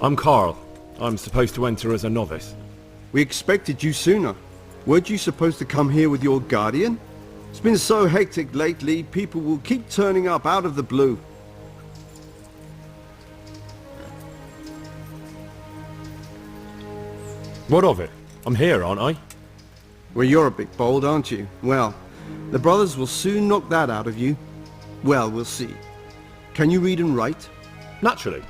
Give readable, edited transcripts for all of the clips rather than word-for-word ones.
I'm Carl. I'm supposed to enter as a novice. We expected you sooner. Weren't you supposed to come here with your guardian? It's been so hectic lately, people will keep turning up out of the blue. What of it? I'm here, aren't I? Well, you're a bit bold, aren't you? Well, the brothers will soon knock that out of you. Well, we'll see. Can you read and write? Naturally.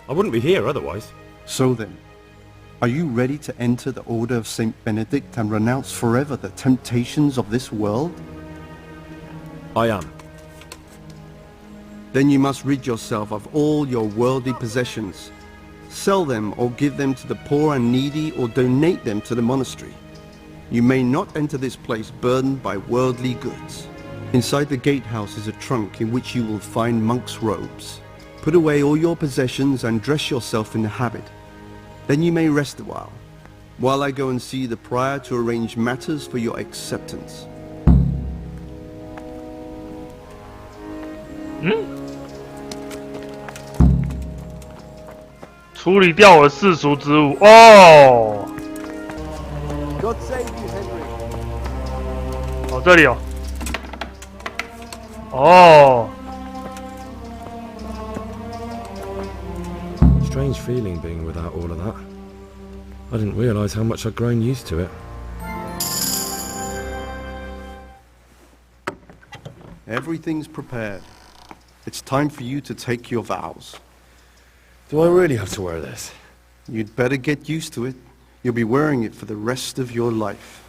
I wouldn't be here otherwise. So then, are you ready to enter the Order of Saint Benedict and renounce forever the temptations of this world? I am. Then you must rid yourself of all your worldly possessions. Sell them or give them to the poor and needy or donate them to the monastery. You may not enter this place burdened by worldly goods. Inside the gatehouse is a trunk in which you will find monk's robes. Put away all your possessions and dress yourself in the habit. Then you may rest a while I go and see the prior to arrange matters for your acceptance. Hmm? 处理掉我的世俗之物哦。God save you, Henry. 哦，这里哦。哦。 Strange feeling being without all of that. I didn't realise how much I'd grown used to it. Everything's prepared. It's time for you to take your vows. Do I really have to wear this? You'd better get used to it. You'll be wearing it for the rest of your life.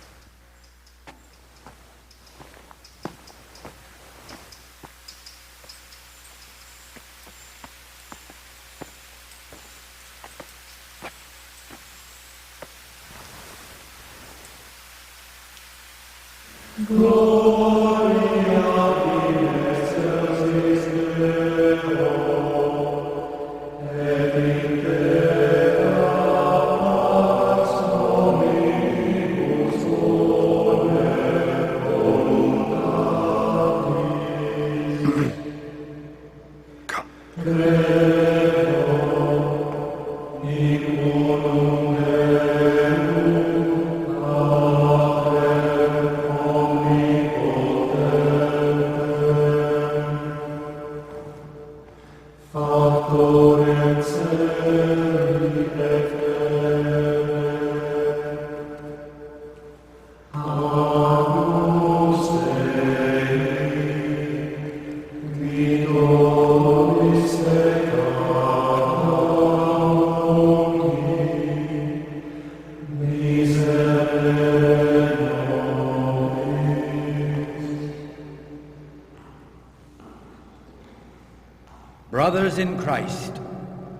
Brothers in Christ,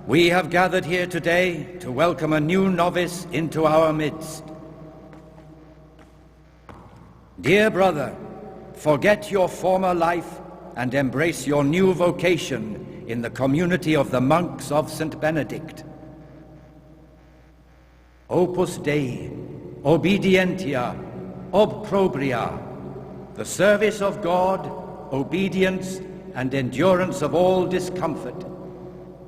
we have gathered here today to welcome a new novice into our midst. Dear brother, forget your former life and embrace your new vocation in the community of the monks of St. Benedict. Opus Dei, obedientia, obprobria, the service of God, obedience, and endurance of all discomfort.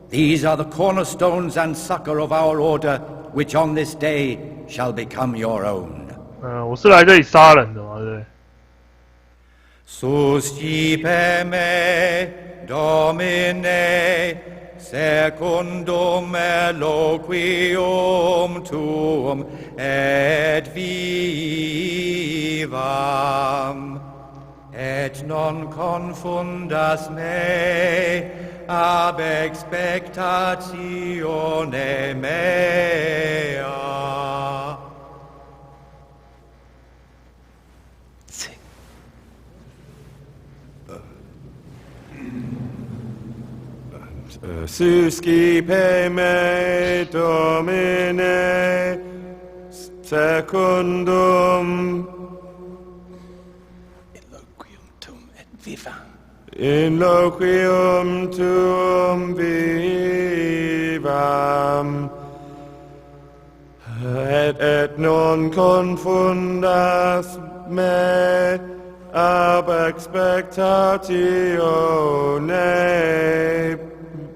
These are the cornerstones and succor of our order, which on this day shall become your own. 我是来这里杀人的嘛，对不对？ Suscipe me, Domine, secundum eloquium tuum et vivam. Et non confundas me ab expectatione mea. Suscipe me, Domine, secundum in loquium tuum vivam, et non confundas me ab expectatione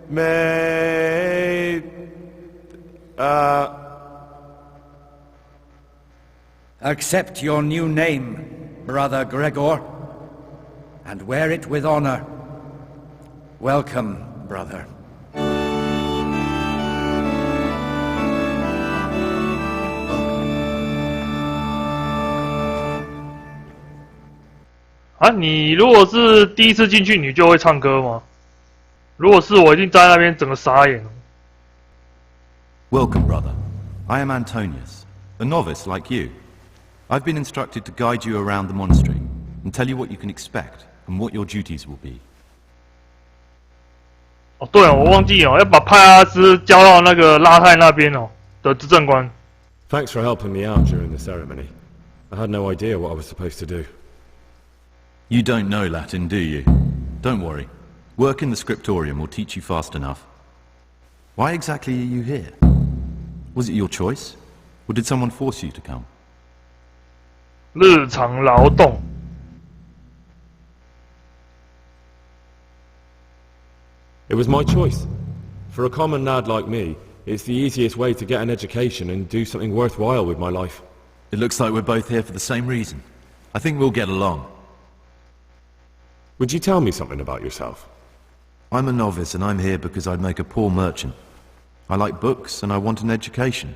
mei. Accept your new name, Brother Gregor, and wear it with honor. Welcome, brother. 啊，你如果是第一次进去，你就会唱歌吗？如果是我，一定在那边整个傻眼。Welcome, brother. I am Antonius, a novice like you. I've been instructed to guide you around the monastery and tell you what you can expect and what your duties will be. 哦，对哦，我忘记哦，要把派阿斯交到那个拉泰那边哦的执政官。Thanks for helping me out during the ceremony. I had no idea what I was supposed to do. You don't know Latin, do you? Don't worry. Work in the scriptorium will teach you fast enough. Why exactly are you here? Was it your choice? Or did someone force you to come? 日常劳动。It was my choice. For a common lad like me, it's the easiest way to get an education and do something worthwhile with my life. It looks like we're both here for the same reason. I think we'll get along. Would you tell me something about yourself? I'm a novice and I'm here because I'd make a poor merchant. I like books and I want an education.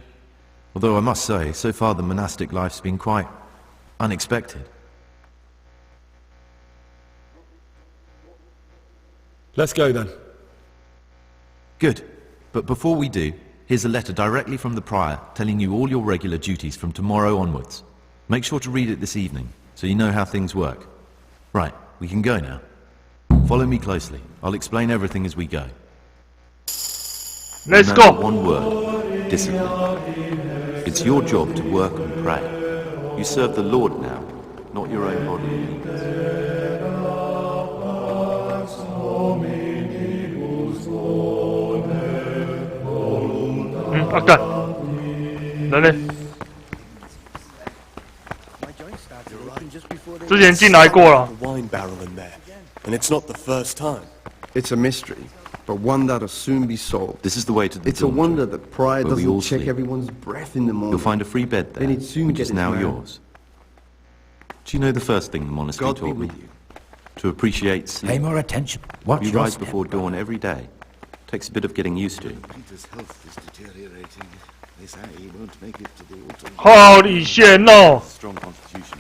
Although I must say, so far the monastic life's been quite unexpected. Let's go then. Good. But before we do, here's a letter directly from the prior telling you all your regular duties from tomorrow onwards. Make sure to read it this evening, so you know how things work. Right, we can go now. Follow me closely. I'll explain everything as we go. Let's Remember go. one word, discipline. It's your job to work and pray. You serve the Lord now, not your own bodily needs. 啊干，人嘞？之前进来过了。 wine barrel in there, and it's not the first time. It's a mystery, but one that'll soon be solved. This is the way to the It's a dormitory, wonder that Pryor where we all doesn't check sleep. everyone's breath in the morning. You'll find a free bed there, Then he'd soon which get is his now man. yours. Do you know the first thing the monastery God be taught me? with you. To appreciate Pay sleep. more attention. Watch You your rise step, before brother. dawn every day. Takes a bit of getting used to. Peter's health is deteriorating. They say he won't make it to the autumn. Holy shit no！ Strong constitution.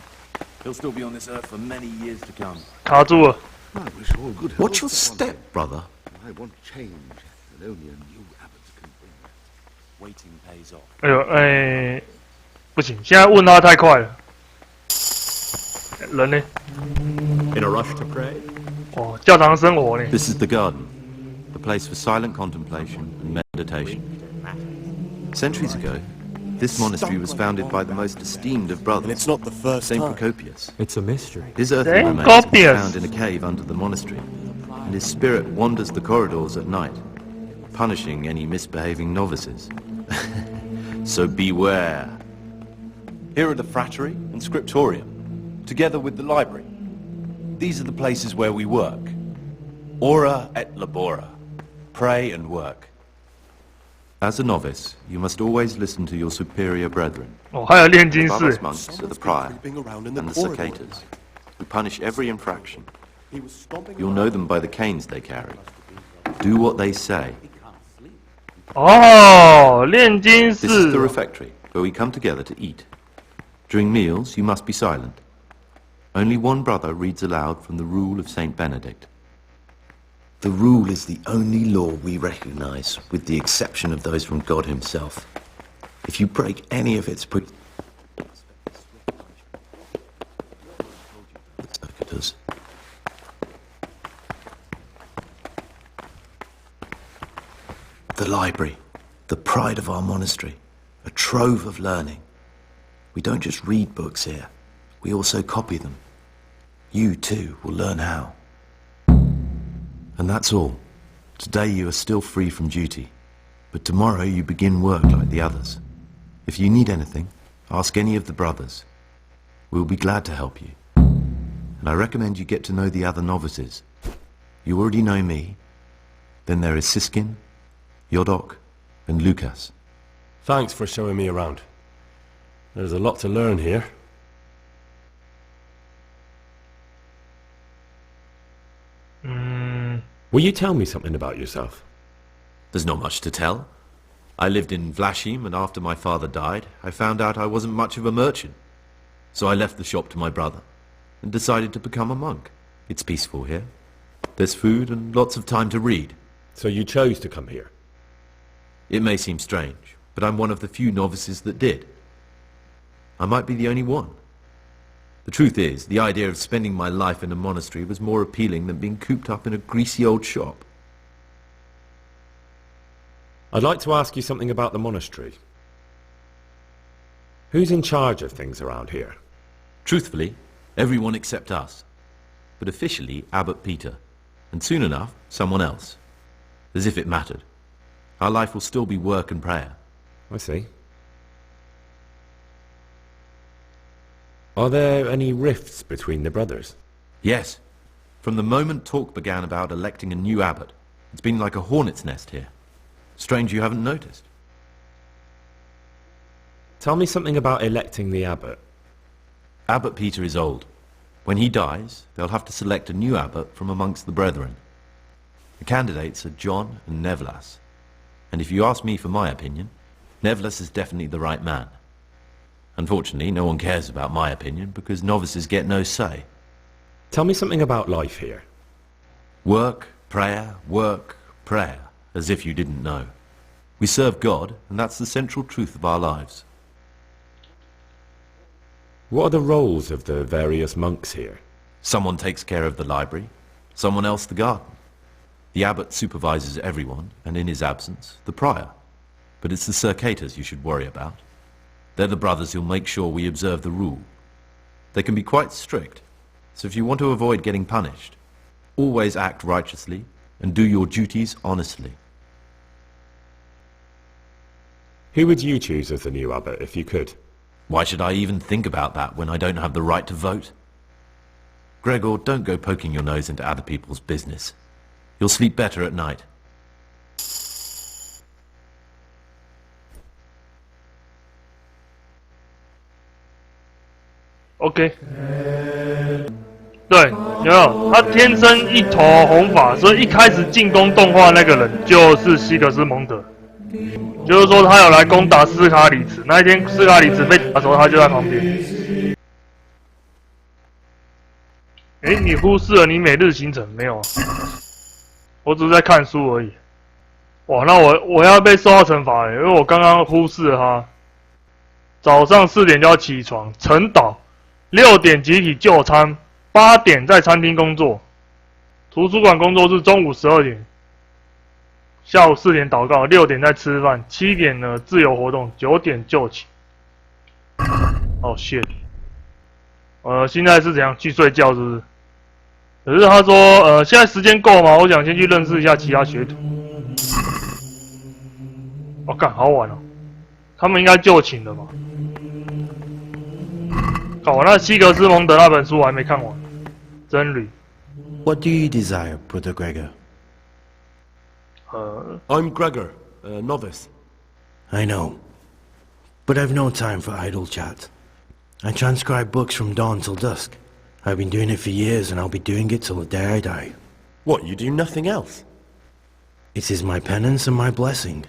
He'll still be on this earth for many years to come. 卡住了。 I wish all good health What's your upon step, him. brother? I want change, and only a new abbot can bring that. Waiting pays off. 哎呦，哎，不行，现在问他太快了。人呢？ In a rush to pray? 哦，教堂生活呢？ This is the garden, the place for silent contemplation and meditation. Centuries ago, this monastery was founded by the most esteemed of And brothers, it's not the first Saint time. Procopius. It's a mystery. His earthly Saint remains can be Procopius. found in a cave under the monastery, and his spirit wanders the corridors at night, punishing any misbehaving novices. So beware. Here are the frattery and scriptorium, together with the library. These are the places where we work. Ora et labora. Pray and work. As a novice, you must always listen to your superior brethren. 哦，还有炼金 Above us 室。 monks are the prior Creeping around in the and the corridor. cicatas, who punish every infraction. He was stomping You'll know them by the canes they carry. Do what they say. 哦，炼金 This is the 室。 refectory, where we come together to eat. During meals, you must be silent. Only one brother reads aloud from the rule of Saint Benedict. The rule is the only law we recognize, with the exception of those from God himself. If you break any of its The library, the pride of our monastery, a trove of learning. We don't just read books here, we also copy them. You too will learn how. And that's all. Today you are still free from duty, but tomorrow you begin work like the others. If you need anything, ask any of the brothers. We'll be glad to help you. And I recommend you get to know the other novices. You already know me. Then there is Siskin, Yodok, and Lucas. Thanks for showing me around. There's a lot to learn here. Will you tell me something about yourself? There's not much to tell. I lived in Vlashim, and after my father died, I found out I wasn't much of a merchant. So I left the shop to my brother, and decided to become a monk. It's peaceful here. There's food and lots of time to read. So you chose to come here? It may seem strange, but I'm one of the few novices that did. I might be the only one. The truth is, the idea of spending my life in a monastery was more appealing than being cooped up in a greasy old shop. I'd like to ask you something about the monastery. Who's in charge of things around here? Truthfully, everyone except us. But officially, Abbot Peter. And soon enough, someone else. As if it mattered. Our life will still be work and prayer. I see. Are there any rifts between the brothers? Yes. From the moment talk began about electing a new abbot, it's been like a hornet's nest here. Strange you haven't noticed. Tell me something about electing the abbot. Abbot Peter is old. When he dies, they'll have to select a new abbot from amongst the brethren. The candidates are John and Nevlas. And if you ask me for my opinion, Nevlas is definitely the right man. Unfortunately, no one cares about my opinion because novices get no say. Tell me something about life here. Work, prayer, as if you didn't know. We serve God, and that's the central truth of our lives. What are the roles of the various monks here? Someone takes care of the library, someone else the garden. The abbot supervises everyone, and in his absence, the prior. But it's the circators you should worry about. They're the brothers who'll make sure we observe the rule. They can be quite strict, so if you want to avoid getting punished, always act righteously and do your duties honestly. Who would you choose as the new abbot if you could? Why should I even think about that when I don't have the right to vote? Gregor, don't go poking your nose into other people's business. You'll sleep better at night. OK， 对，有没有？他天生一头红发，所以一开始进攻动画那个人就是希格斯蒙德，就是说他有来攻打斯卡里茨。那一天斯卡里茨被打的时候，他就在旁边。哎，你忽视了你每日行程没有啊？我只是在看书而已。哇，那我要被受到惩罚了，因为我刚刚忽视了他。早上4点就要起床，晨祷。6点集体就餐，8点在餐厅工作，图书馆工作是中午12点，下午4点祷告，6点在吃饭，7点呢自由活动，9点就寝。哦 shit， 现在是怎样去睡觉是不是？可是他说现在时间够吗？我想先去认识一下其他学徒。哦干，好晚哦，他们应该就寝了吧？好，那希格斯蒙德那本书我还没看完，真理。What do you desire, Brother Gregor? I'm Gregor, a novice. I know, but I've no time for idle chat. I transcribe books from dawn till dusk. I've been doing it for years, and I'll be doing it till the day I die. What, you do nothing else? It is my penance and my blessing.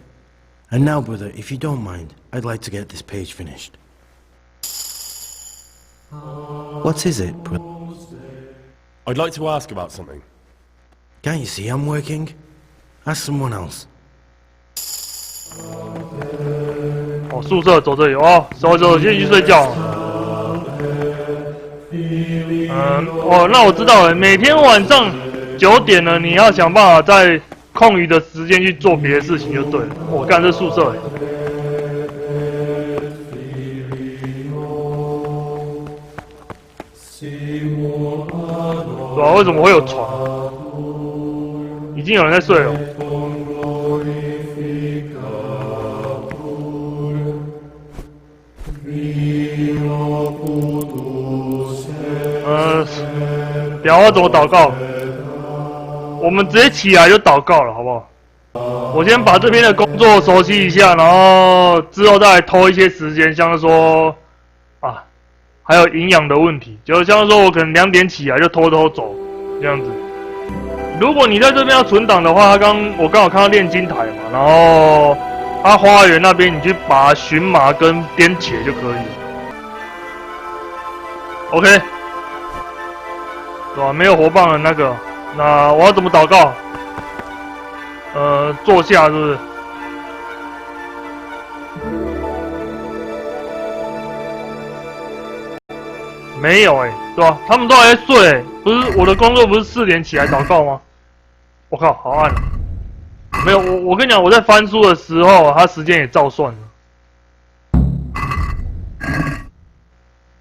And now, brother, if you don't mind, I'd like to get this page finished. What is it, brother? I'd like to ask about something. Can't you see I'm working? Ask someone else. 哦，宿舍走这里哦，走，先去睡觉。那我知道了，每天晚上9点呢，你要想办法在空余的时间去做别的事情就对了。我干这宿舍。对啊，为什么会有床？已经有人在睡了。等下我怎么祷告？我们直接起来就祷告了，好不好？我先把这边的工作熟悉一下，然后之后再来偷一些时间，像是说啊，还有营养的问题，就像是说我可能2点起来就偷偷走这样子。如果你在这边要存档的话，我刚好看到炼金台嘛，然后它花园那边你去把荨麻跟颠茄就可以了。OK， 对吧？没有活棒的那个，那我要怎么祷告？坐下是不是？没有对吧？他们都还在睡不是我的工作不是4点起来祷告吗？我靠，好暗啊！没有，我跟你讲，我在翻书的时候，他时间也照算了。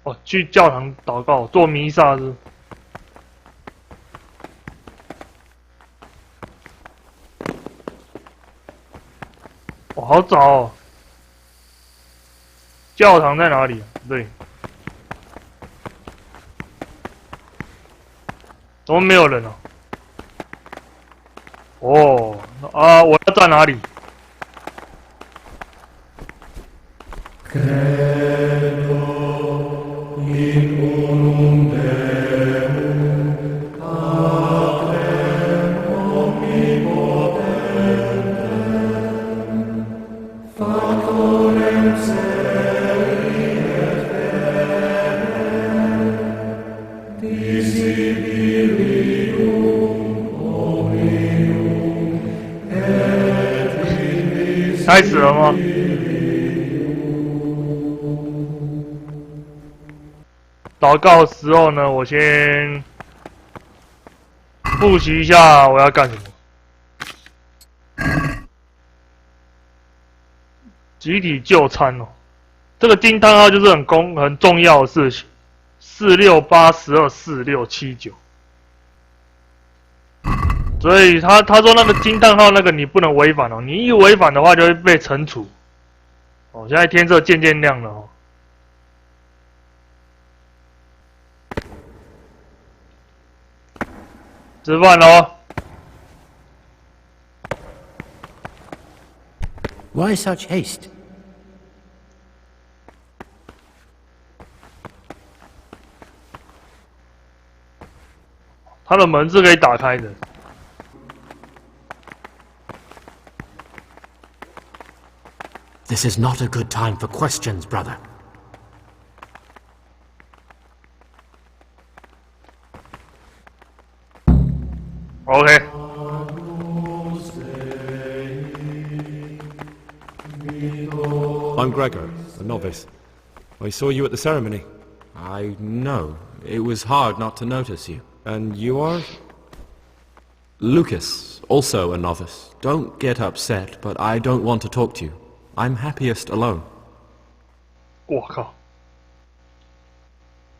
哦，去教堂祷告，做弥撒是。哦，好早哦。教堂在哪里？对。怎么没有人啊？哦，啊，我要站哪里？开始了吗？祷告的时候呢，我先复习一下我要干什么。集体就餐哦，这个惊叹号就是很重要的事情。468124679，所以他说那个惊叹号那个你不能违反哦，你一违反的话就会被惩处。哦，现在天色渐渐亮了哦。吃饭喽。Why such haste? 他的门是可以打开的。This is not a good time for questions, brother. OK。I'm Gregor, a novice. I saw you at the ceremony. I know. It was hard not to notice you. And you are? Lucas, also a novice. Don't get upset, but I don't want to talk to you. I'm happiest alone. 我靠。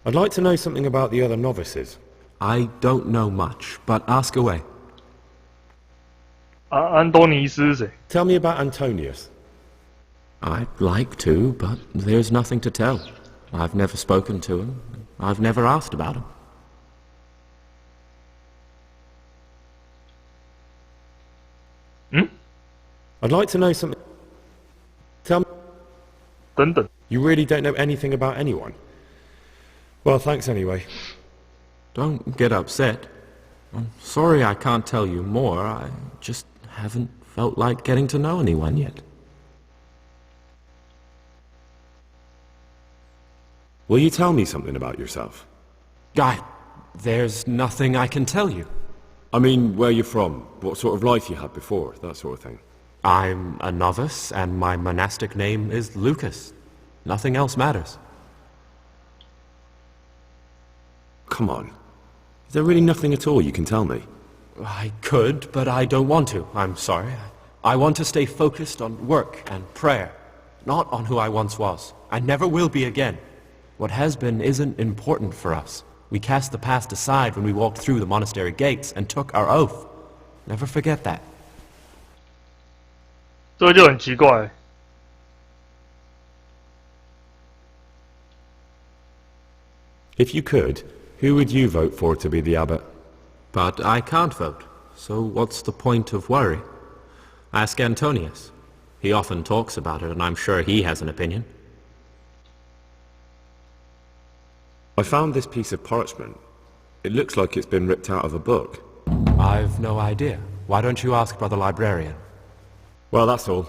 I'd like to know something about the other novices. I don't know much, but ask away. 安东尼斯是谁？ Tell me about Antonius. I'd like to, but there's nothing to tell. I've never spoken to him. I've never asked about him. I'd like to know something. Tell me. 等等。 You really don't know anything about anyone? Well, thanks anyway. Don't get upset. I'm sorry I can't tell you more. I just haven't felt like getting to know anyone yet. Will you tell me something about yourself? There's nothing I can tell you. I mean, where you're from, what sort of life you had before, that sort of thing. I'm a novice, and my monastic name is Lucas. Nothing else matters. Come on. Is there really nothing at all you can tell me? I could, but I don't want to. I'm sorry. I want to stay focused on work and prayer, not on who I once was. I never will be again. What has been isn't important for us. We cast the past aside when we walked through the monastery gates and took our oath. Never forget that. 这就很奇怪。If you could, who would you vote for to be the abbot? But I can't vote, so what's the point of worry? Ask Antonius. He often talks about it, and I'm sure he has an opinion. I found this piece of parchment. It looks like it's been ripped out of a book. I've no idea. Why don't you ask Brother Librarian? Well, that's all.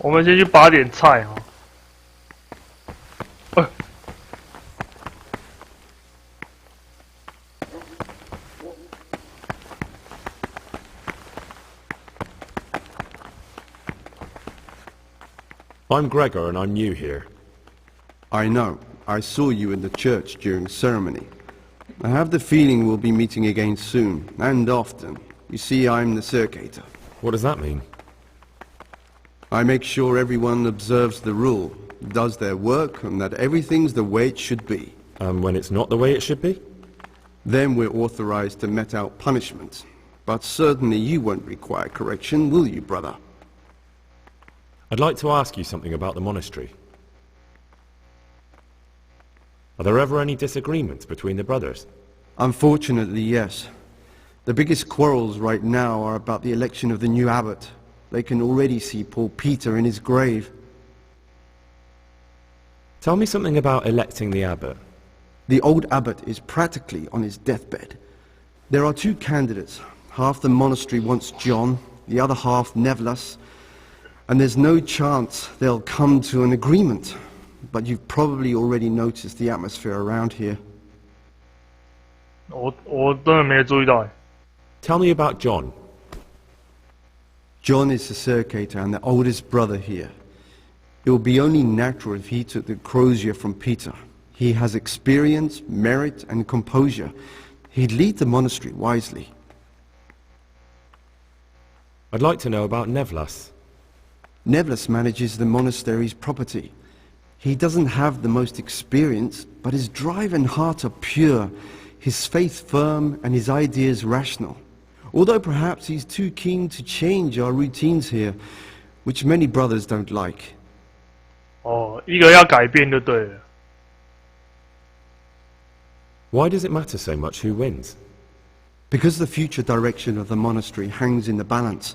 我们先去拔点菜哈。I'm Gregor and I'm new here. I know. I saw you in the church during ceremony. I have the feeling we'll be meeting again soon, and often. You see, I'm the circator. What does that mean? I make sure everyone observes the rule, does their work, and that everything's the way it should be. And when it's not the way it should be? Then we're authorized to mete out punishment. But certainly you won't require correction, will you, brother? I'd like to ask you something about the monastery. Are there ever any disagreements between the brothers? Unfortunately, yes. The biggest quarrels right now are about the election of the new abbot. They can already see poor Peter in his grave. Tell me something about electing the abbot. The old abbot is practically on his deathbed. There are two candidates. Half the monastery wants John, the other half Nevlas. And there's no chance they'll come to an agreement. But you've probably already noticed the atmosphere around here. 我真的没注意到。Tell me about John. John is the circator and the oldest brother here. It would be only natural if he took the crozier from Peter. He has experience, merit, and composure. He'd lead the monastery wisely. I'd like to know about Nevlas. Nevlas manages the monastery's property. He doesn't have the most experience, but his drive and heart are pure, his faith firm, and his ideas rational. Although perhaps he's too keen to change our routines here, which many brothers don't like. 哦，一个要改变就对了。Why does it matter so much who wins? Because the future direction of the monastery hangs in the balance.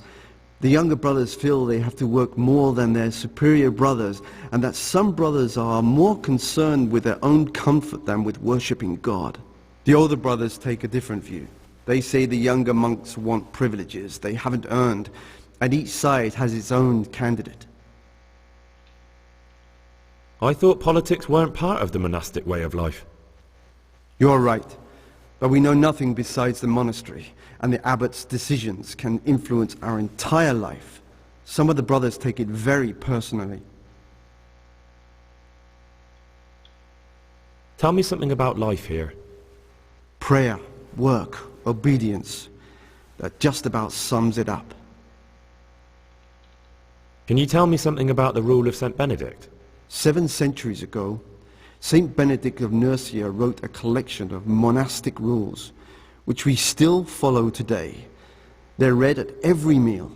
The younger brothers feel they have to work more than their superior brothers, and that some brothers are more concerned with their own comfort than with worshipping God. The older brothers take a different view. They say the younger monks want privileges they haven't earned, and each side has its own candidate. I thought politics weren't part of the monastic way of life. You're right, but we know nothing besides the monastery, and the abbot's decisions can influence our entire life. Some of the brothers take it very personally. Tell me something about life here. Prayer, work, obedience. That just about sums it up. Can you tell me something about the rule of St. Benedict? 7 centuries ago, Saint Benedict of Nursia wrote a collection of monastic rules, which we still follow today. They're read at every meal.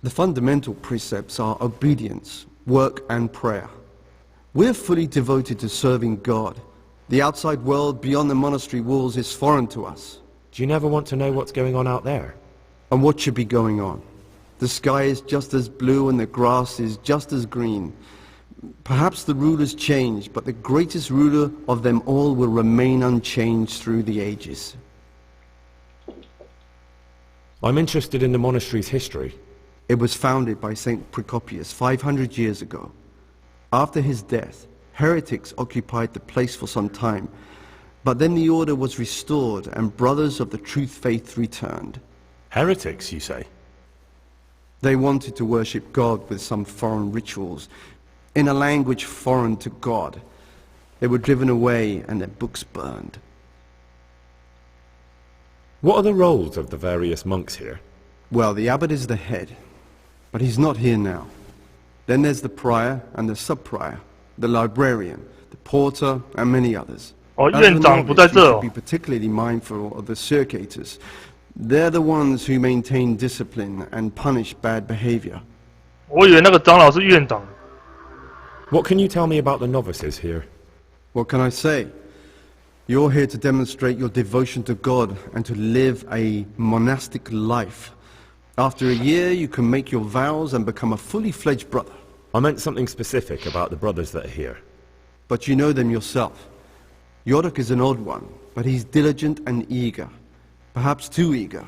The fundamental precepts are obedience, work, and prayer. We're fully devoted to serving God. The outside world beyond the monastery walls is foreign to us. Do you never want to know what's going on out there? And what should be going on? The sky is just as blue and the grass is just as green. Perhaps the rulers change, but the greatest ruler of them all will remain unchanged through the ages. I'm interested in the monastery's history. It was founded by Saint Procopius 500 years ago. After his death, heretics occupied the place for some time, but then the order was restored and brothers of the truth faith returned. Heretics, you say? They wanted to worship God with some foreign rituals, in a language foreign to God. They were driven away and their books burned. What are the roles of the various monks here? Well, the abbot is the head, but he's not here now. Then there's the prior and the sub-prior, the librarian, the porter, and many others. 哦， As a 院长不在 novice, 这 you 哦 should be particularly mindful of the circators. They're the ones who maintain discipline and punish bad behavior. 我以为那个长老是院长。What can you tell me about the novices here? What can I say? You're here to demonstrate your devotion to God and to live a monastic life. After a year, you can make your vows and become a fully fledged brother. I meant something specific about the brothers that are here. But you know them yourself. Yodok is an odd one, but he's diligent and eager. Perhaps too eager.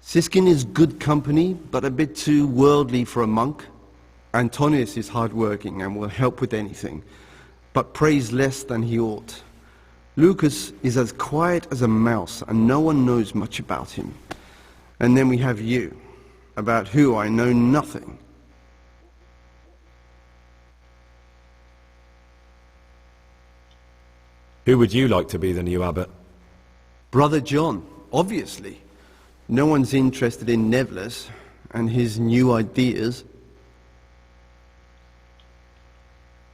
Siskin is good company, but a bit too worldly for a monk. Antonius is hardworking and will help with anything, but prays less than he ought. Lucas is as quiet as a mouse, and no one knows much about him. And then we have you, about who I know nothing. Who would you like to be the new abbot? Brother John, obviously. No one's interested in Nevlas and his new ideas.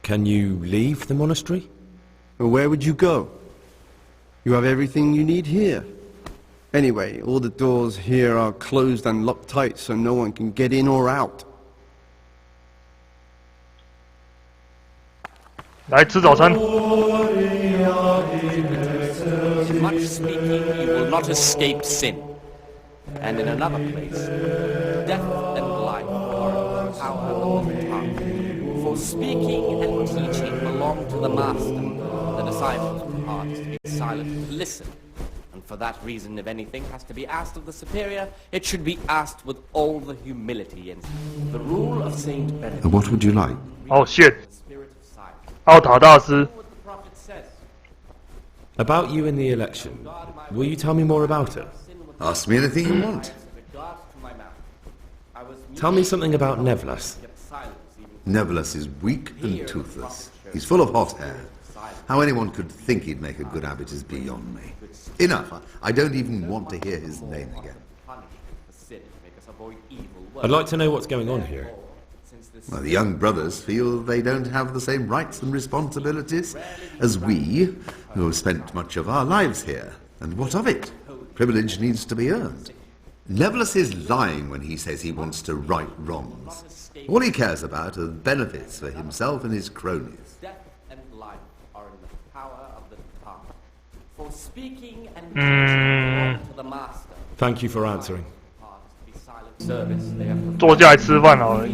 Can you leave the monastery? Where would you go? You have everything you need here. Anyway, all the doors here are closed and locked tight, so no one can get in or out. 来吃早餐。 In much speaking, you will not escape sin. And in another place, death and life are in the power of the tongue. For speaking and teaching belong to the master. The disciples' part is to be silent and listen. And for that reason, if anything has to be asked of the superior, it should be asked with all the humility and the rule of Saint Benedict. What would you like? Oh shit! 奥塔大师。 About you in the election. Will you tell me more about it? Ask me anything you want. Tell me something about Nevlas. Nevlas is weak and toothless. He's full of hot hair. How anyone could think he'd make a good abbot is beyond me. Enough. I don't even want to hear his name again. I'd like to know what's going on here. Well, the young brothers feel they don't have the same rights and responsibilities as we, who have spent much of our lives here. And what of it? Privilege needs to be earned. Nevlas is lying when he says he wants to right wrongs. All he cares about are benefits for himself and his cronies. Death and life are in the power of the tongue. For speaking and teaching to the master. Thank you for answering. 坐下来吃饭好了，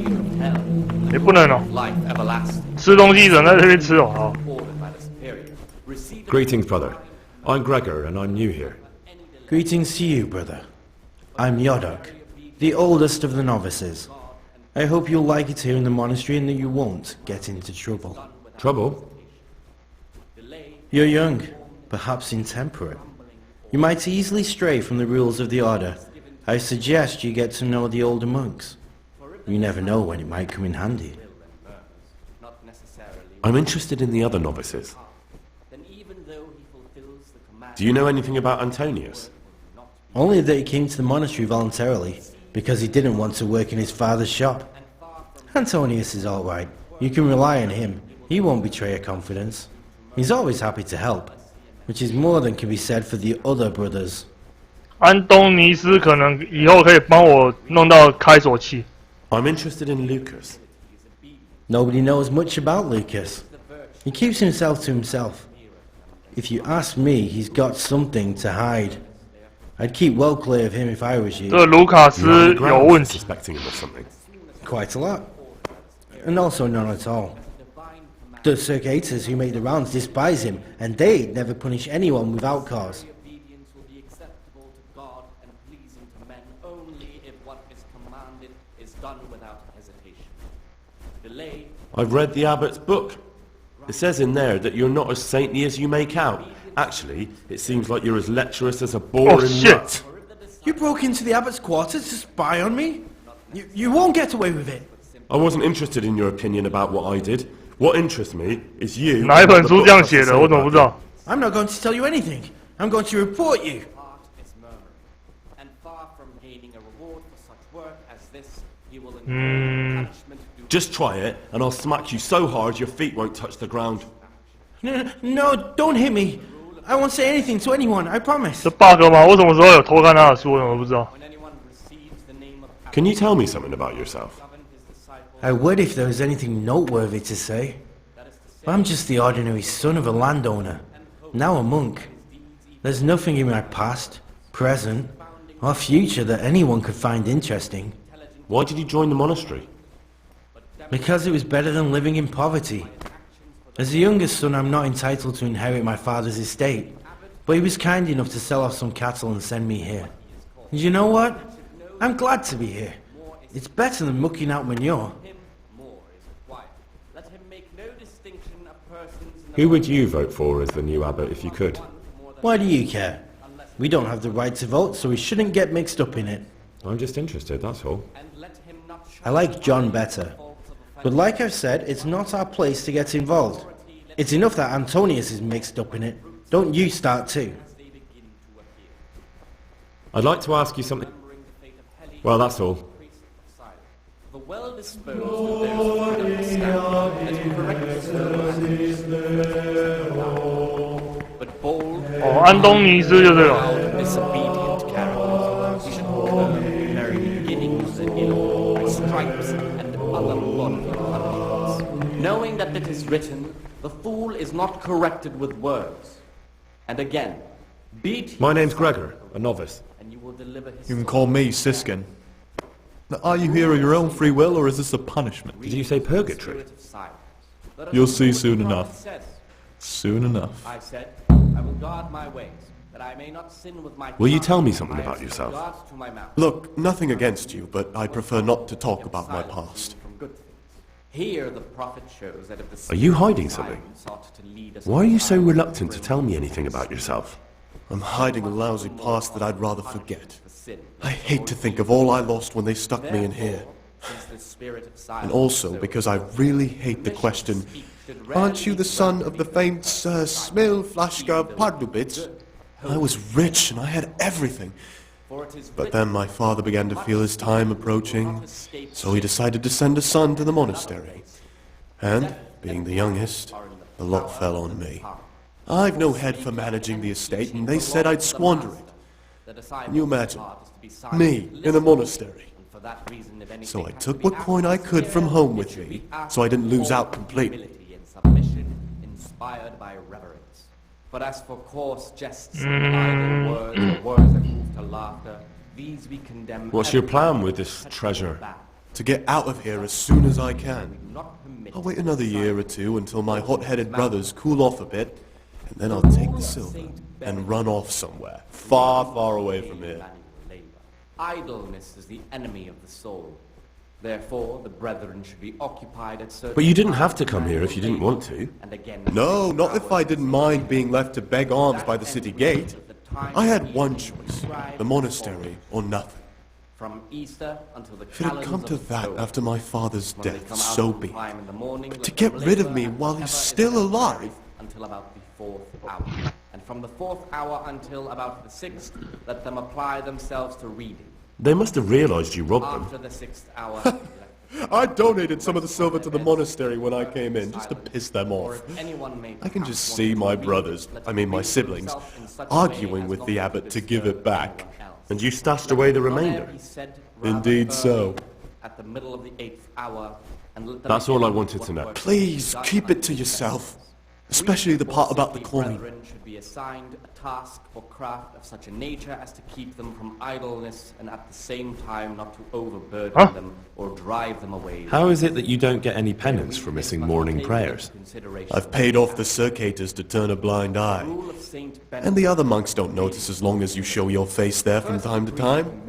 也不能哦。吃东西只能在这边吃哦。好。Greetings, brother. I'm Gregor, and I'm new here. Greetings to you, brother. I'm Yodok, the oldest of the novices. I hope you'll like it here in the monastery and that you won't get into trouble. Trouble? You're young, perhaps intemperate. You might easily stray from the rules of the order. I suggest you get to know the older monks. You never know when it might come in handy. I'm interested in the other novices. Do you know anything about Antonius? Only that he came to the monastery voluntarily, because he didn't want to work in his father's shop. Antonius is all right. You can rely on him. He won't betray your confidence. He's always happy to help, which is more than can be said for the other brothers. 安东尼斯可能以后可以帮我弄到开锁器。I'm interested in Lucas. Nobody knows much about Lucas. He keeps himself to himself. If you ask me, he's got something to hide. I'd keep well clear of him if I was you. 这卢卡斯有问题。 Suspecting him of something. Quite a lot. And also none at all. The circators who make the rounds despise him, and they never punish anyone without cause. I've read the abbot's book. It says in there that you're not as saintly as you make out. Actually, it seems like you're as lecherous as a boring nut. You broke into the abbot's quarters to spy on me? You won't get away with it. I wasn't interested in your opinion about what I did. What interests me is you. 哪一本书这样写的？我怎么不知道？ I'm not going to tell you anything. I'm going to report you. Just try it, and I'll smack you so hard your feet won't touch the ground. No, don't hit me. I won't say anything to anyone, I promise. 这 bug 吗？我什么时候有偷看他的书？我不知道。 Can you tell me something about yourself? I would if there was anything noteworthy to say. But I'm just the ordinary son of a landowner, now a monk. There's nothing in my past, present, or future that anyone could find interesting. Why did you join the monastery? Because it was better than living in poverty. As the youngest son, I'm not entitled to inherit my father's estate, but he was kind enough to sell off some cattle and send me here. And you know what? I'm glad to be here. It's better than mucking out manure. Who would you vote for as the new abbot if you could? Why do you care? We don't have the right to vote, so we shouldn't get mixed up in it. I'm just interested, that's all. I like John better. But like I've said, it's not our place to get involved. It's enough that Antonius is mixed up in it. Don't you start too. I'd like to ask you something. Well, that's all. The well-disposed of those who understand and correct but bold, 哦，安东尼斯就这个。 disobedient characters, we should curb the very beginning of the ill with stripes and other bodily punishments, knowing that it is written, the fool is not corrected with words. And again, beat. My name's Gregor, a novice. And you will deliver his You can call me Siskin. Now, are you here of your own free will, or is this a punishment? Did you say purgatory? You'll see soon enough. Soon enough. I said, I will guard my ways, that I may not sin with my Will you tell me something about yourself? Look, nothing against you, but I prefer not to talk about my past. Here the prophet shows that if the Are you hiding something? Why are you so reluctant to tell me anything about yourself? I'm hiding a lousy past that I'd rather forget. I hate to think of all I lost when they stuck me in here. And also because I really hate the question, aren't you the son of the famed Sir Smil Flashka Pardubitz? I was rich and I had everything. But then my father began to feel his time approaching, so he decided to send a son to the monastery. And, being the youngest, the lot fell on me. I've no head for managing the estate, and they said I'd squander it. Can you imagine? Me, in a monastery. So I took what coin I could from home with me, so I didn't lose out completely. Inspired by reverence. But as for coarse jests and idle words, or words that move to laughter, these we condemn. What's your plan with this treasure? To get out of here as soon as I can. I'll wait another year or two until my hot-headed brothers cool off a bit, and then I'll take the silver and run off somewhere, far, far away from here. Idleness is the enemy of the soul. Therefore, the brethren should be occupied at certain... But you didn't have to come here if you didn't want to. No, not if I didn't mind being left to beg alms by the city gate. I had one choice, the monastery or nothing. From Easter until the If it had come to that after my father's death, so be it. But to get rid of me while he's still alive... Until about the 4th hour. And from the 4th hour until about the 6th, let them apply themselves to reading. They must have realized you robbed them. After the 6th hour... I donated some of the silver to the monastery when I came in, just to piss them off. I can just see my brothers, my siblings, arguing with the abbot to give it back. And you stashed away the remainder? Indeed so. At the middle of the 8th hour... That's all I wanted to know. Please, keep it to yourself. Especially the part about the coin. Should be assigned a task or craft of such a nature as to keep them from idleness and at the same time not to overburden them or drive them away. How is it that you don't get any penance for missing morning prayers? I've paid off the circators to turn a blind eye. And the other monks don't notice as long as you show your face there from time to time.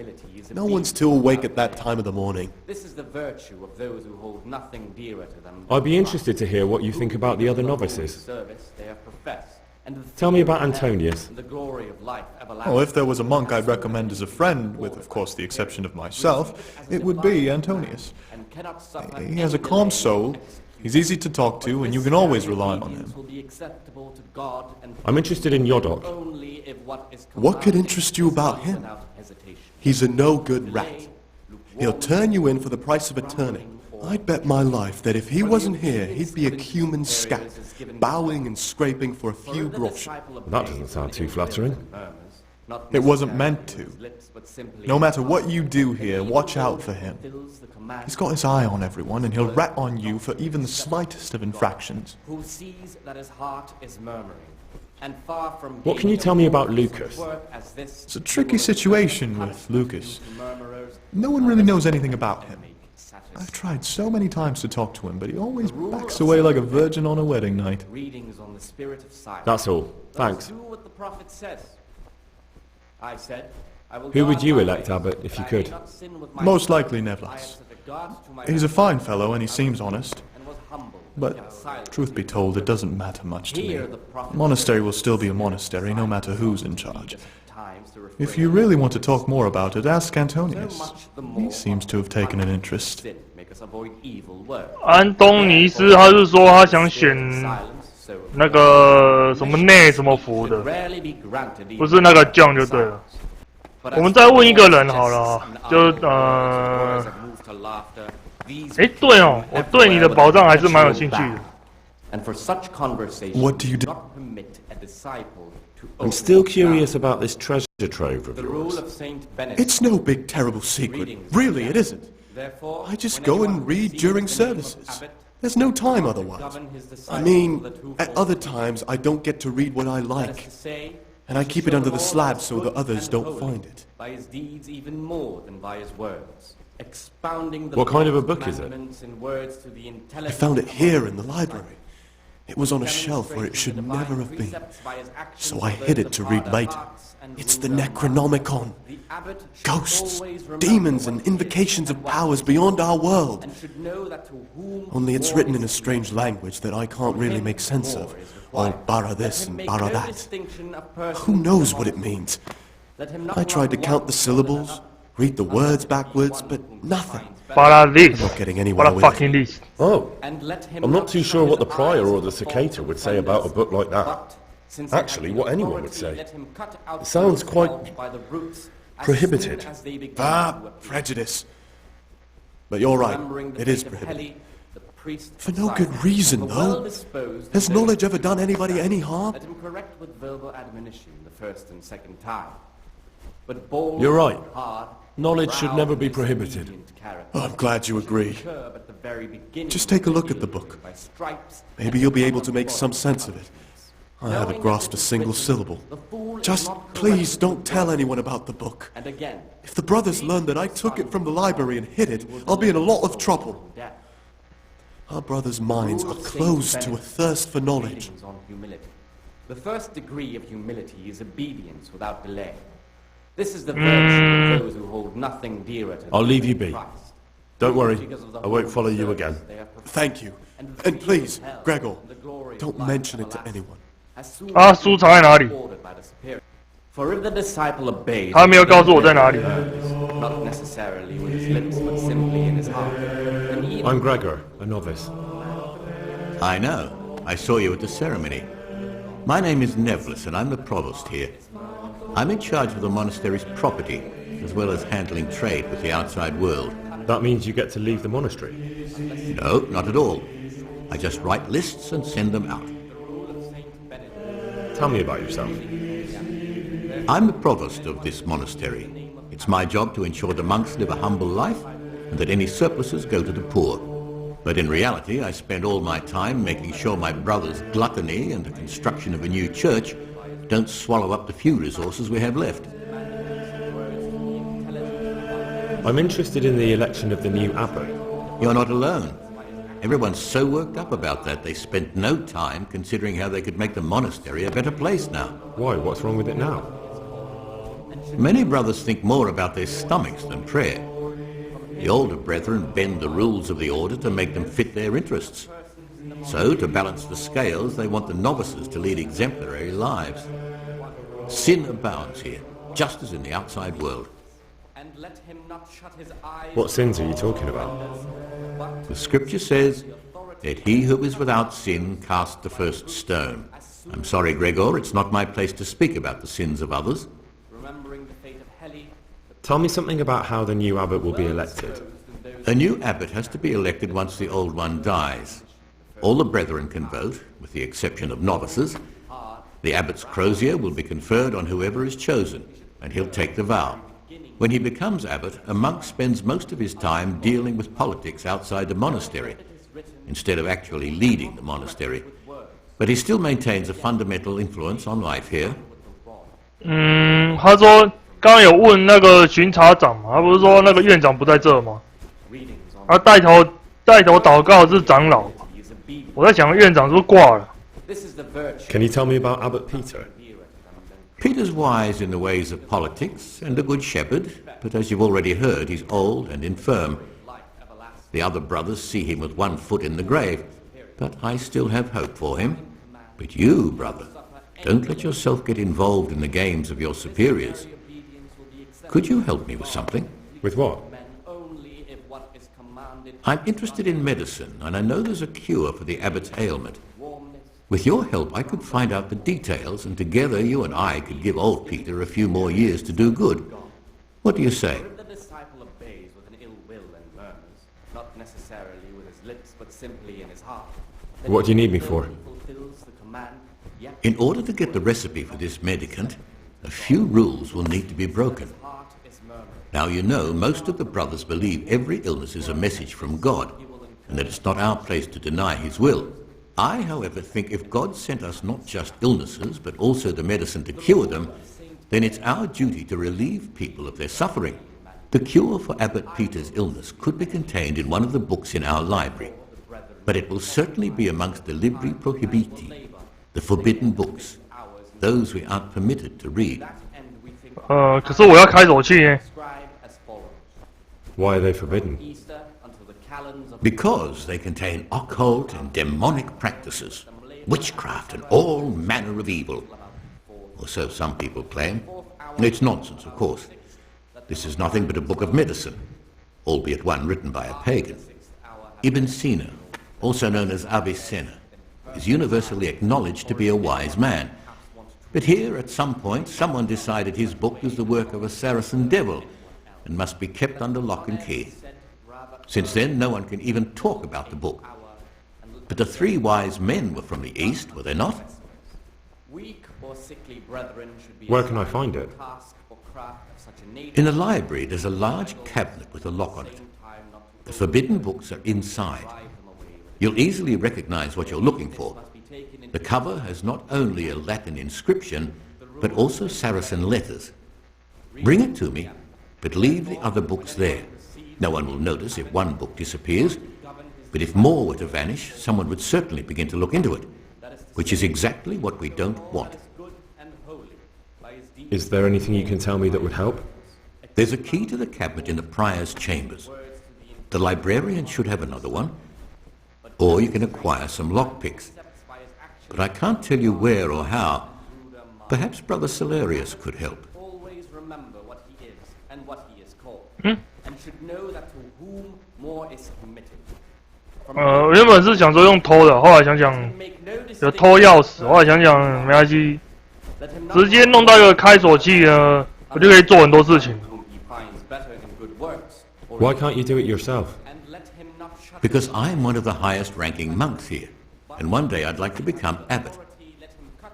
No one's too awake at that time of the morning. This is the virtue of those who hold nothing dearer to them. I'd be interested to hear what you think about the other novices. Tell me about Antonius. Oh, if there was a monk I'd recommend as a friend, with of course the exception of myself, it would be Antonius. He has a calm soul, he's easy to talk to, and you can always rely on him. I'm interested in Yodok. What could interest you about him? He's a no-good rat. He'll turn you in for the price of a turning, I'd bet my life that if he wasn't here, he'd be a cumin scat, bowing and scraping for a few groschen. That doesn't sound too flattering. It wasn't meant to. No matter what you do here, watch out for him. He's got his eye on everyone, and he'll rat on you for even the slightest of infractions. Who sees that his heart is murmuring, and far from What can you tell me about Lucas? It's a tricky situation with Lucas. No one really knows anything about him. I've tried so many times to talk to him, but he always backs away like a virgin on a wedding night. That's all. Thanks. Do what the prophet says. I said, I will Who would guard you my elect, way, Abbot, if you that I may could? not sin with my Most tongue. likely I Nevlas. have set a guard to my He's a mouth, fine fellow and he seems honest. and was humble, But, kept silent. truth be told, it doesn't matter much to me. Here the prophet Monastery will still be a monastery, no matter who's in charge. times to refrain If you really want to talk more about it, ask Antonius. He seems to have taken an interest. sin, make us avoid evil work. 安东尼斯他是说他想选那个什么内什么福的， Rarely be granted 不是那个将就对了。我们再问一个人好了啊，就对哦，我对你的宝藏还是蛮有兴趣的。 And for such conversation, What do you do? not permit a disciple to I'm open still his curious mouth. about this treasure trove of The rule yours. of Saint Benedict. It's no big terrible secret. Really, it isn't. Therefore, I just when go anyone and read receives during the name of services. abbot, There's no time otherwise. govern his I disciples mean, so that who at falls other into times I don't get to read what I that is like. to say, And I keep it under the slab so that others don't find it. by his deeds even more than by his words, expounding the What kind of a Lord's book is it? commandments in words to the I intelligence found it of here all in the who library. It was on a shelf where it should demonstrating never the have divine been. precepts by his actions So I of hid those it to of read harder later. hearts and It's the ruler minds. Necronomicon. The abbot should Ghosts, always remember demons, what and he is invocations of and what powers he is, beyond our world. and should know that to whom Only it's more written in a is strange language that I can't really make sense of. All bara this and bara that. Who knows what it means? I tried to count the syllables, read the words backwards, but nothing. Para this. I'm not getting anywhere Para with it. fucking this. Oh, And let him I'm not too shut sure what his the prior eyes or to the false cicada would say about a book like that. but, since he Actually, has what the anyone would authority, say. let him cut out It sounds those quite held by the roots as prohibited. soon as they begin Ah, to appear. prejudice. But you're right, Remembering the it is fate of prohibited. Heli, the priest For of no good Simon, reason, the though. well-disposed Has and knowledge those ever done anybody any harm? Let him correct with verbal admonition the first and second time. But bold, You're right. hard, Knowledge should proud, never be and prohibited. disobedient character Oh, I'm glad you agree. curb at the very beginning Just take a of look at the dealing book. by stripes Maybe you'll be able to make some sense of it. I haven't grasped a single syllable. Just please don't tell anyone about the book. and again. If the brothers learn that I took it from the library and hid it, I'll be in a lot of trouble. Our brothers' minds are closed to a thirst for knowledge. Readings on humility. The first degree of humility is obedience without delay. This is the virtue of those who hold nothing dearer to them I'll leave you than be. Christ. Don't worry, Because of the I won't holy follow you service again. they have performed, Thank you. and the And freedom please, of hell, Gregor, and the glory of don't life mention it to everlasting. anyone. As soon Ah, as书藏在哪里？ ordered by the superior. For if the disciple obeys, 他没有告诉我在哪里。 not necessarily with his lips, but simply in his heart, then even I'm Gregor, a novice. I know. I saw you at the ceremony. My name is Nevlis, and I'm the provost here. I'm in charge of the monastery's property, as well as handling trade with the outside world. That means you get to leave the monastery. No, not at all. I just write lists and send them out. Tell me about yourself. I'm the provost of this monastery. It's my job to ensure the monks live a humble life and that any surpluses go to the poor. But in reality, I spend all my time making sure my brother's gluttony and the construction of a new church don't swallow up the few resources we have left. I'm interested in the election of the new abbot. You're not alone. Everyone's so worked up about that they spent no time considering how they could make the monastery a better place now. Why? What's wrong with it now? Many brothers think more about their stomachs than prayer. The older brethren bend the rules of the order to make them fit their interests. So, to balance the scales, they want the novices to lead exemplary lives. Sin abounds here, just as in the outside world. and let him not shut his eyes. What sins are you talking about? The scripture says, "Let he who is without sin cast the first stone." I'm sorry, Gregor, it's not my place to speak about the sins of others. Remembering the fate of Heli, Tell me something about how the new abbot will be elected. A new abbot has to be elected once the old one dies. All the brethren can vote, with the exception of novices. The abbot's crozier will be conferred on whoever is chosen, and he'll take the vow. When he becomes abbot, a monk spends most of his time dealing with politics outside the monastery, instead of actually leading the monastery. But he still maintains a fundamental influence on life here. 他说刚刚有问那个巡查长嘛，他不是说那个院长不在这吗？带头祷告是长老，我在想院长是不是挂了？ Can you tell me about Abbot Peter? Peter's wise in the ways of politics and a good shepherd, but as you've already heard, he's old and infirm. The other brothers see him with one foot in the grave, but I still have hope for him. But you, brother, don't let yourself get involved in the games of your superiors. Could you help me with something? With what? I'm interested in medicine, and I know there's a cure for the abbot's ailment. With your help, I could find out the details, and together you and I could give old Peter a few more years to do good. What do you say? The disciple obeys with an ill will and murmurs, not necessarily with his lips, but simply in his heart. What do you need me for? In order to get the recipe for this medicament, a few rules will need to be broken. Now you know most of the brothers believe every illness is a message from God, and that it's not our place to deny his will. I, however, think if God sent us not just illnesses, but also the medicine to cure them, then it's our duty to relieve people of their suffering. The cure for Abbot Peter's illness could be contained in one of the books in our library, but it will certainly be amongst the Libri Prohibiti, the forbidden books, those we aren't permitted to read. 可是我要开手气耶。 Why are they forbidden? Because they contain occult and demonic practices, witchcraft and all manner of evil. Or so some people claim. It's nonsense, of course. This is nothing but a book of medicine, albeit one written by a pagan. Ibn Sina, also known as Avicenna, is universally acknowledged to be a wise man. But here, at some point, someone decided his book was the work of a Saracen devil and must be kept under lock and key. Since then, no one can even talk about the book. But the three wise men were from the East, were they not? Where can I find it? In the library, there's a large cabinet with a lock on it. The forbidden books are inside. You'll easily recognize what you're looking for. The cover has not only a Latin inscription, but also Saracen letters. Bring it to me, but leave the other books there. No one will notice if one book disappears, but if more were to vanish, someone would certainly begin to look into it, which is exactly what we don't want. Is there anything you can tell me that would help? There's a key to the cabinet in the prior's chambers. The librarian should have another one, or you can acquire some lockpicks. But I can't tell you where or how. Perhaps Brother Celarius could help. Always remember what he is and what he is called, and should know that to whom more is committed. 我原本是想说用偷的，后来想想有偷钥匙，后来想想没关系，直接弄到一个开锁器呢，我就可以做很多事情。Why can't you do it yourself? Because I'm one of the highest-ranking monks here, and one day I'd like to become abbot.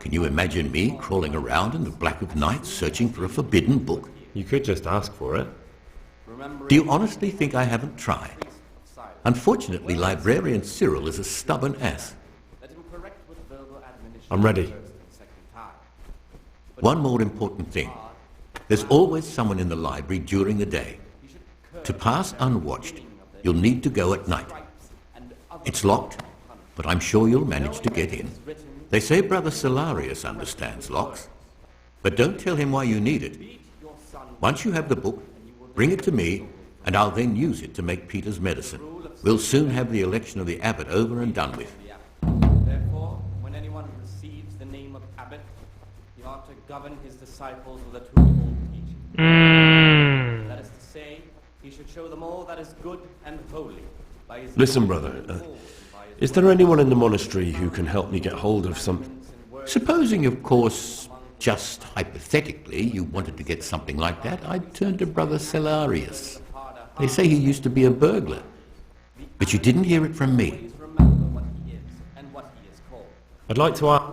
Can you imagine me crawling around in the black of night searching for a forbidden book? You could just ask for it. Do you honestly think I haven't tried? Unfortunately, Librarian Cyril is a stubborn ass. I'm ready. One more important thing. There's always someone in the library during the day. To pass unwatched, you'll need to go at night. It's locked, but I'm sure you'll manage to get in. They say Brother Celarius understands locks, but don't tell him why you need it. Once you have the book, bring it to me, and I'll then use it to make Peter's medicine. We'll soon have the election of the abbot over and done with. Therefore, when anyone receives the name of abbot, he ought to govern his disciples with a twofold teaching. That is to say, he should show them all that is good and holy. By his Listen, brother, is there anyone in the monastery who can help me get hold of some... Supposing, of course, just hypothetically, you wanted to get something like that, I'd turn to Brother Celarius. They say he used to be a burglar. But you didn't hear it from me. I'd like to ask...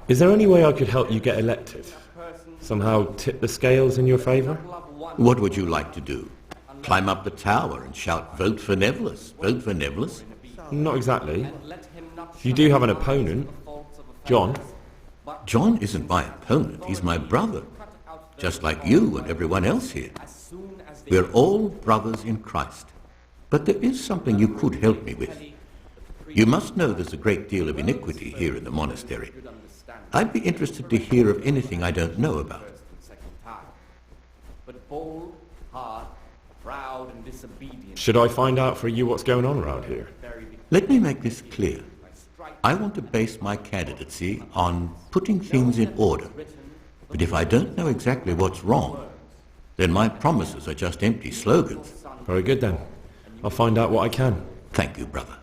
Is there any way I could help you get elected? Somehow tip the scales in your favour? What would you like to do? Climb up the tower and shout, "Vote for Neverless, vote for Neverless"? Not exactly. You do have an opponent, John. John isn't my opponent, he's my brother. Just like you and everyone else here. We're all brothers in Christ. But there is something you could help me with. You must know there's a great deal of iniquity here in the monastery. I'd be interested to hear of anything I don't know about. Should I find out for you what's going on around here? Let me make this clear. I want to base my candidacy on putting things in order. But if I don't know exactly what's wrong, then my promises are just empty slogans. Very good then. I'll find out what I can. Thank you, brother.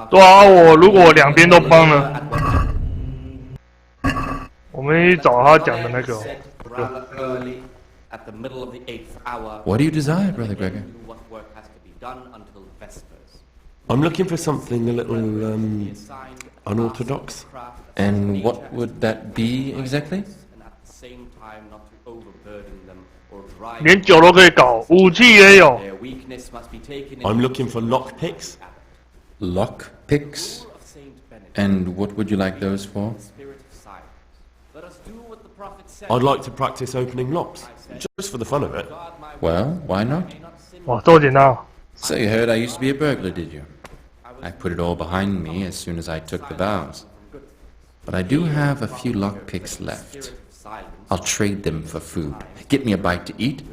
对啊，我如果两边都帮了，我们去找他讲的那个。What do you desire, Brother Gregor? I'm looking for something a little, unorthodox. And what would that be exactly? 连酒都可以搞，武器也有。I'm looking for lockpicks. Lockpicks? And what would you like those for? I'd like to practice opening locks, just for the fun of it. Well, why not? 哇，这么简单啊！ So you heard I used to be a burglar, did you? I put it all behind me as soon as I took the vows. But I do have a few lockpicks left. I'll trade them for food. Get me a bite to eat,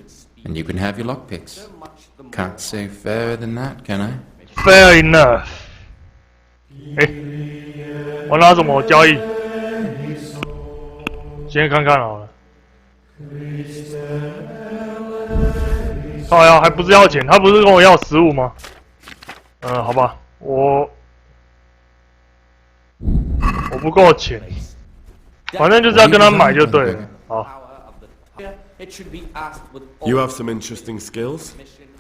and you can have your lockpicks. Can't say fairer than that, can I? Fair enough. 我拿什么交易？先看看好了。靠呀，还不是要钱？他不是跟我要15吗？好吧，我不够钱，反正就是要跟他买就对了。好。You have some interesting skills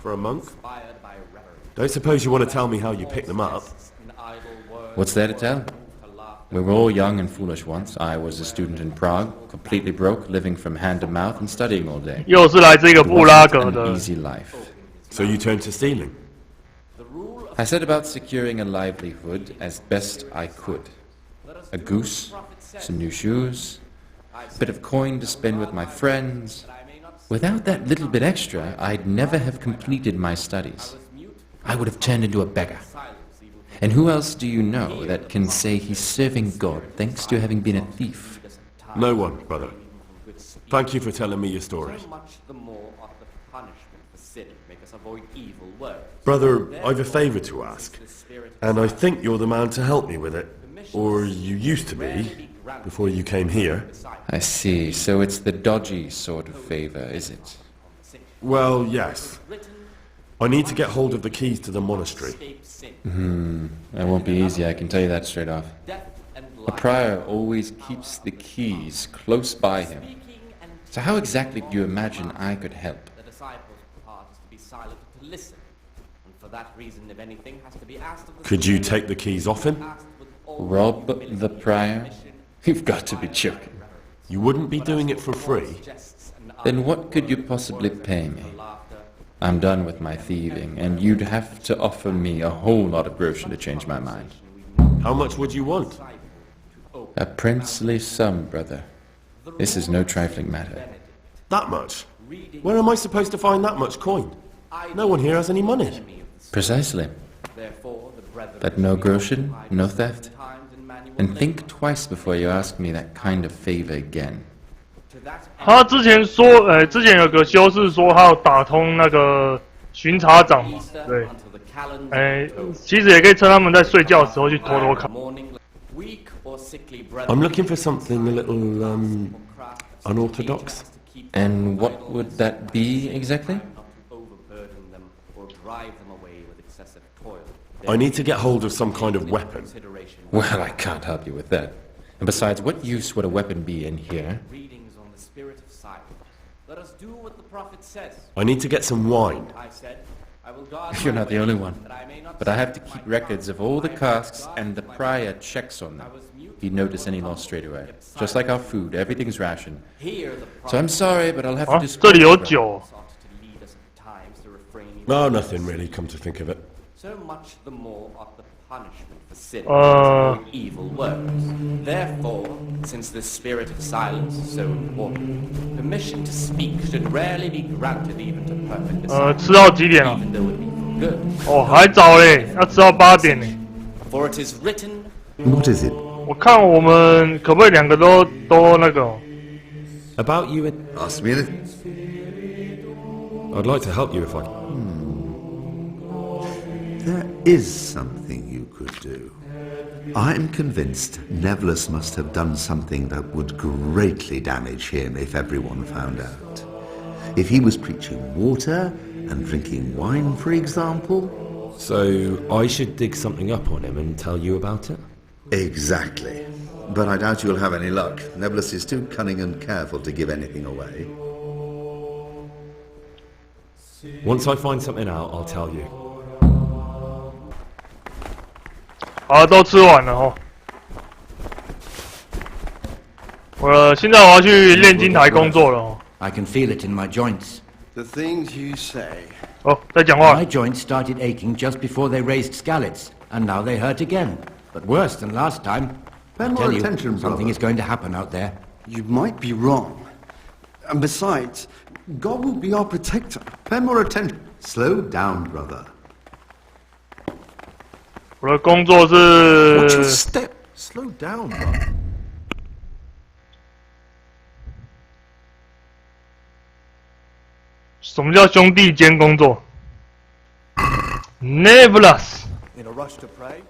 for a monk. Don't suppose you want to tell me how you pick them up? What's there to tell? We were all young and foolish once. I was a student in Prague, completely broke, living from hand to mouth and studying all day. 又是来这个布拉格的。 An easy life. So you turned to stealing? I set about securing a livelihood as best I could. A goose, some new shoes, a bit of coin to spend with my friends. Without that little bit extra, I'd never have completed my studies. I would have turned into a beggar. And who else do you know that can say he's serving God thanks to having been a thief? No one, brother. Thank you for telling me your story. Brother, I've a favour to ask, and I think you're the man to help me with it. Or you used to be, before you came here. I see, so it's the dodgy sort of favour, is it? Well, yes. I need to get hold of the keys to the monastery. That won't be easy, I can tell you that straight off. The prior always keeps the keys close by him. So how exactly do you imagine I could help? Could you take the keys off him? Rob the prior? You've got to be joking. You wouldn't be doing it for free? Then what could you possibly pay me? I'm done with my thieving, and you'd have to offer me a whole lot of groschen to change my mind. How much would you want? A princely sum, brother. This is no trifling matter. That much? Where am I supposed to find that much coin? No one here has any money. Precisely. But no groschen, no theft. And think twice before you ask me that kind of favor again. 他之前说，之前有个修士说他要打通那个巡查长嘛，对，其实也可以趁他们在睡觉的时候去偷偷看。I'm looking for something a little, unorthodox. And what would that be exactly? I need to get hold of some kind of weapon. Well, I can't help you with that. And besides, what use would a weapon be in here? Readings on the spirit of silence. Let us do what the prophet says. I need to get some wine. I said, I will guard You're my not the way, only one. that I may not But I have to sin keep by records of all the casks, and the prior checks on them. If you notice any loss straight away. Just like our food, everything's rationed. So I'm sorry, but I'll have to dispose 这里有 of them. 酒。 Oh, nothing really, come to think of it. So much the more ought the punishment for sin Uh. and evil works. Therefore, since the spirit of silence is so important, permission to speak should rarely be granted even to perfect disciples, 吃到几点了？ even though it be for good. 哦，还早嘞，要吃到8点呢。 For it is written. What is it? 我看我们可不可以2个都那个？ About you and... Ask me anything. I'd like to help you if I... There is something you could do. I'm convinced Nevlus must have done something that would greatly damage him if everyone found out. If he was preaching water and drinking wine, for example. So I should dig something up on him and tell you about it? Exactly. But I doubt you'll have any luck. Nevlus is too cunning and careful to give anything away. Once I find something out, I'll tell you. 好，都吃完了哦。现在我要去炼金台工作了哦。 I can feel it in my joints. The things you say. 哦，在讲话。 My joints started aching just before they raised scallots, and now they hurt again. But worse than last time. I Pay more tell you, attention, something brother. is going to happen out there. You might be wrong. And besides, God will be our protector. Pay more attention. Slow down, brother. 我的工作 Watch your 是 step. Slow down, brother. 什么叫兄弟间工作 ？Nevertheless， In a rush to pray?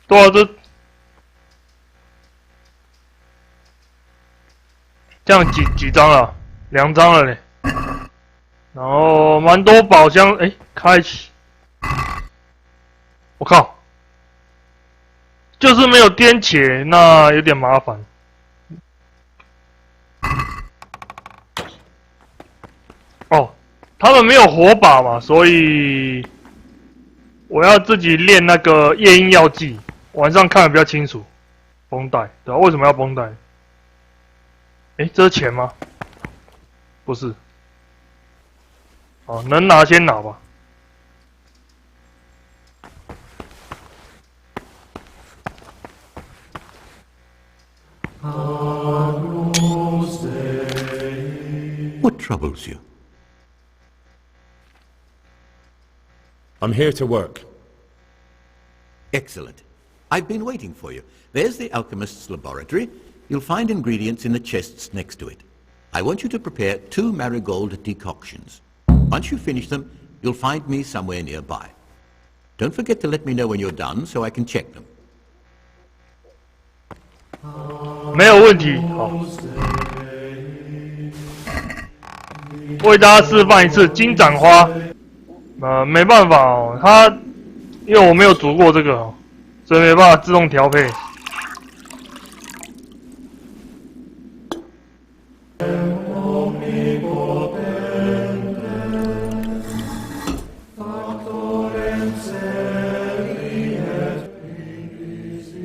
对啊，这样几张了？2张了嘞。然后蛮多宝箱，哎，开启。我靠，就是没有颠茄，那有点麻烦。哦，他们没有火把嘛，所以我要自己练那个夜莺药剂。 晚上看得比较清楚，绷带，对吧、为什么要绷带？哎，这是钱吗？不是。哦，能拿先拿吧。What troubles you? I'm here to work. Excellent. I've been waiting for you. There's the alchemist's laboratory. You'll find ingredients in the chests next to it. I want you to prepare 2 marigold decoctions. Once you finish them, you'll find me somewhere nearby. Don't forget to let me know when you're done so I can check them. 没有问题，好。为大家示范一次金盏花。没办法哦，因为我没有煮过这个哦。 所以没办法自动调配。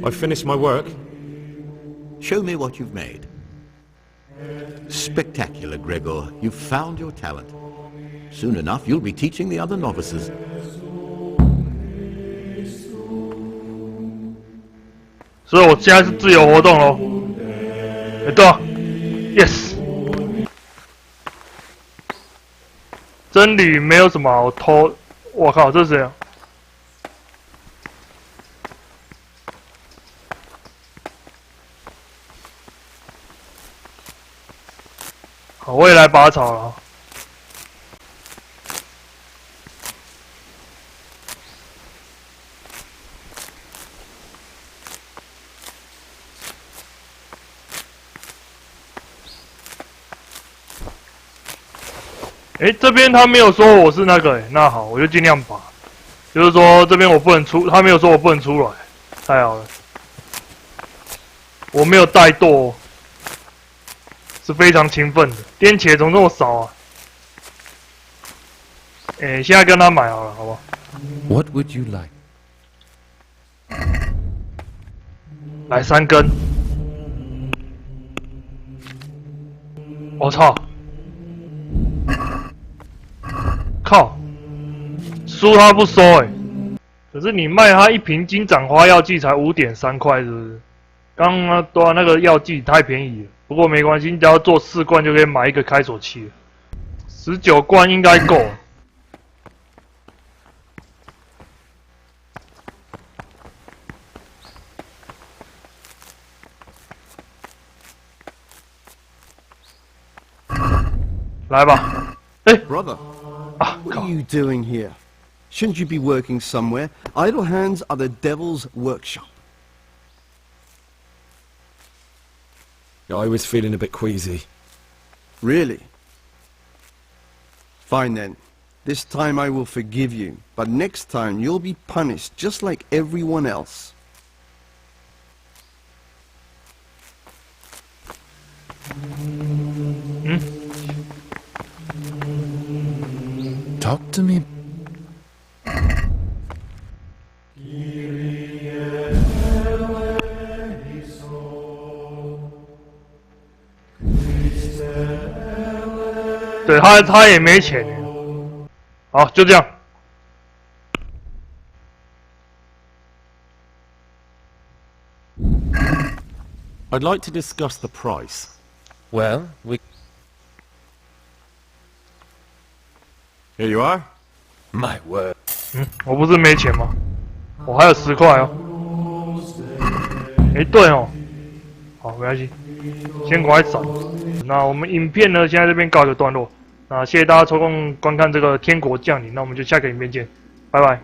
I finished my work. Show me what you've made. Spectacular, Gregor. You've found your talent. Soon enough, you'll be teaching the other novices. 所以我现在是自由活动咯。对啊 ，yes。真理没有什么好偷，我靠，这是谁啊？好，我也来拔草了。这边他没有说我是那个，那好，我就尽量拔。就是说这边我不能出，他没有说我不能出来，太好了。我没有怠惰，是非常勤奋的。颠茄怎么这么少啊？现在跟他买好了，好不好 What would you like? 来3根。我操！靠！输他不收可是你卖他一瓶金盏花药剂才5.3块，是不是？刚刚多那个药剂太便宜了，不过没关系，你只要做4罐就可以买一个开锁器了，19罐应该够。来吧，Brother, what are you doing here? Shouldn't you be working somewhere? Idle hands are the devil's workshop. I was feeling a bit queasy. Really? Fine then. This time I will forgive you, but next time you'll be punished just like everyone else. Talk to me. 对他也没钱，好，就这样。I'd like to discuss the price. Well, we... Here you are. My word. 我不是没钱吗？我还有10块哦。对哦。好，没关系，先赶快闪。那我们影片呢，先在这边告一个段落。那谢谢大家抽空观看这个《天国降临》，那我们就下个影片见，拜拜。